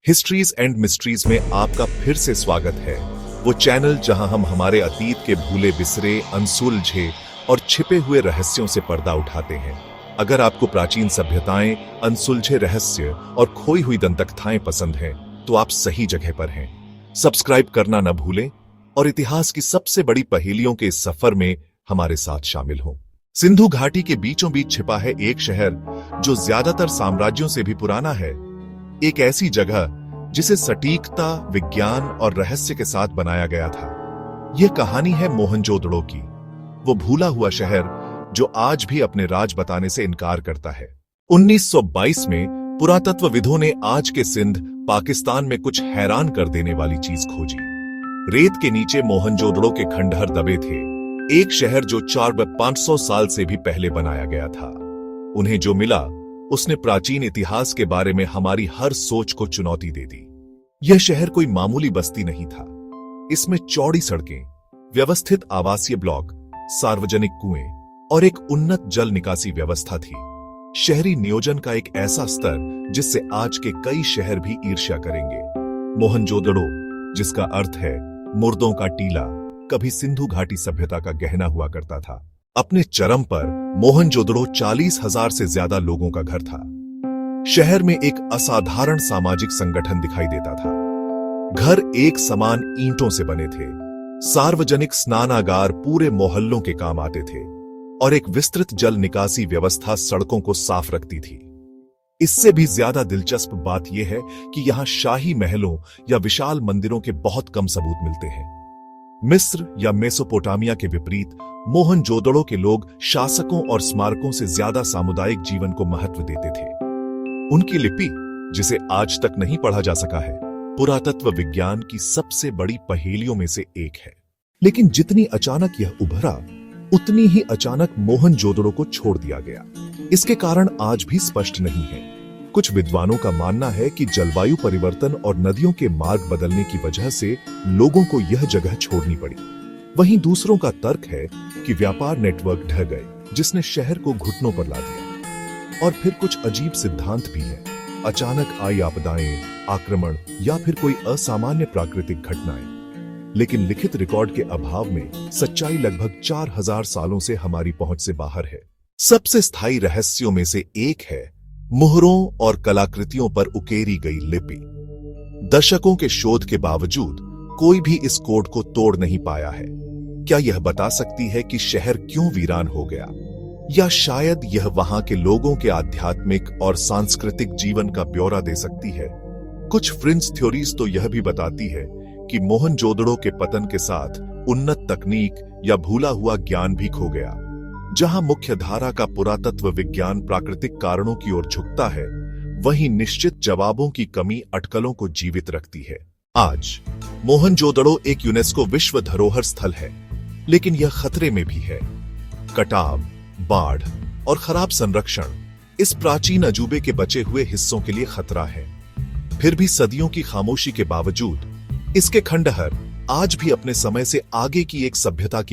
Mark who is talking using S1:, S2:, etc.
S1: Histories and mysteries में आपका फिर से स्वागत है। वो चैनल जहां हम हमारे अतीत के भूले बिसरे, अनसुलझे और छिपे हुए रहस्यों से पर्दा उठाते हैं। अगर आपको प्राचीन सभ्यताएं, अनसुलझे रहस्य और खोई हुई दंतकथाएं पसंद हैं, तो आप सही जगह पर हैं। सब्सक्राइब करना न भूलें और इतिहास की सबसे बड़ी पहेलियों के इस सफर में हमारे साथ शामिल हों। सिंधु घाटी के बीचों बीच छिपा है एक शहर जो ज्यादातर साम्राज्यों से भी पुराना है। एक ऐसी जगह जिसे सटीकता, विज्ञान और रहस्य के साथ बनाया गया था। यह कहानी है मोहनजोदड़ो की, वो भूला हुआ शहर जो आज भी अपने राज बताने से इनकार करता है। 1922 में पुरातत्वविदों ने आज के सिंध, पाकिस्तान में कुछ हैरान कर देने वाली चीज खोजी। रेत के नीचे मोहनजोदड़ो के खंडहर दबे थे, एक शहर जो 400-500 साल से भी पहले बनाया गया था। उन्हें जो मिला उसने प्राचीन इतिहास के बारे में हमारी हर सोच को चुनौती दे दी। यह शहर कोई मामूली बस्ती नहीं था। इसमें चौड़ी सड़कें, व्यवस्थित आवासीय ब्लॉक, सार्वजनिक कुएं और एक उन्नत जल निकासी व्यवस्था थी। शहरी नियोजन का एक ऐसा स्तर जिससे आज के कई शहर भी ईर्ष्या करेंगे। मोहनजोदड़ो, जिसका अर्थ है मुर्दों का टीला, कभी सिंधु घाटी सभ्यता का गहना हुआ करता था। अपने चरम पर मोहनजोदड़ो 40,000 से ज्यादा लोगों का घर था। शहर में एक असाधारण सामाजिक संगठन दिखाई देता था। घर एक समान ईंटों से बने थे, सार्वजनिक स्नानागार पूरे मोहल्लों के काम आते थे और एक विस्तृत जल निकासी व्यवस्था सड़कों को साफ रखती थी। इससे भी ज्यादा दिलचस्प बात यह है कि यहां शाही महलों या विशाल मंदिरों के बहुत कम सबूत मिलते हैं। मिस्र या मेसोपोटामिया के विपरीत मोहनजोदड़ो के लोग शासकों और स्मारकों से ज्यादा सामुदायिक जीवन को महत्व देते थे। उनकी लिपि, जिसे आज तक नहीं पढ़ा जा सका है, पुरातत्व विज्ञान की सबसे बड़ी पहेलियों में से एक है। लेकिन जितनी अचानक यह उभरा, उतनी ही अचानक मोहनजोदड़ो को छोड़ दिया गया। इसके कारण आज भी स्पष्ट नहीं है। कुछ विद्वानों का मानना है कि जलवायु परिवर्तन और नदियों के मार्ग बदलने की वजह से लोगों को यह जगह छोड़नी पड़ी। वहीं दूसरों का तर्क है कि व्यापार नेटवर्क ढह गए, जिसने शहर को घुटनों पर ला दिया। और फिर कुछ अजीब सिद्धांत भी है। अचानक आई आपदाएं, आक्रमण या फिर कोई असामान्य प्राकृतिक घटनाएं। लेकिन लिखित रिकॉर्ड के अभाव में सच्चाई लगभग 4000 सालों से हमारी पहुंच से बाहर है। सबसे स्थायी रहस्यों में से एक है मुहरों और कलाकृतियों पर उकेरी गई लिपि। दशकों के शोध के बावजूद कोई भी इस कोड को तोड़ नहीं पाया है। क्या यह बता सकती है कि शहर क्यों वीरान हो गया? या शायद यह वहां के लोगों के आध्यात्मिक और सांस्कृतिक जीवन का ब्यौरा दे सकती है। कुछ फ्रिंज थ्योरीज तो यह भी बताती है कि मोहनजोदड़ो के पतन के साथ उन्नत तकनीक या भूला हुआ ज्ञान भी खो गया। जहां मुख्य धारा का पुरातत्व विज्ञान प्राकृतिक कारणों की ओर झुकता है, वहीं निश्चित जवाबों की कमी अटकलों को जीवित रखती है। आज मोहनजोदड़ो एक यूनेस्को विश्व धरोहर स्थल है, लेकिन यह खतरे में भी है। कटाव, बाढ़ और खराब संरक्षण इस प्राचीन अजूबे के बचे हुए हिस्सों के लिए खतरा है। फिर भी सदियों की खामोशी के बावजूद इसके खंडहर आज भी अपने समय से आगे की एक सभ्यता की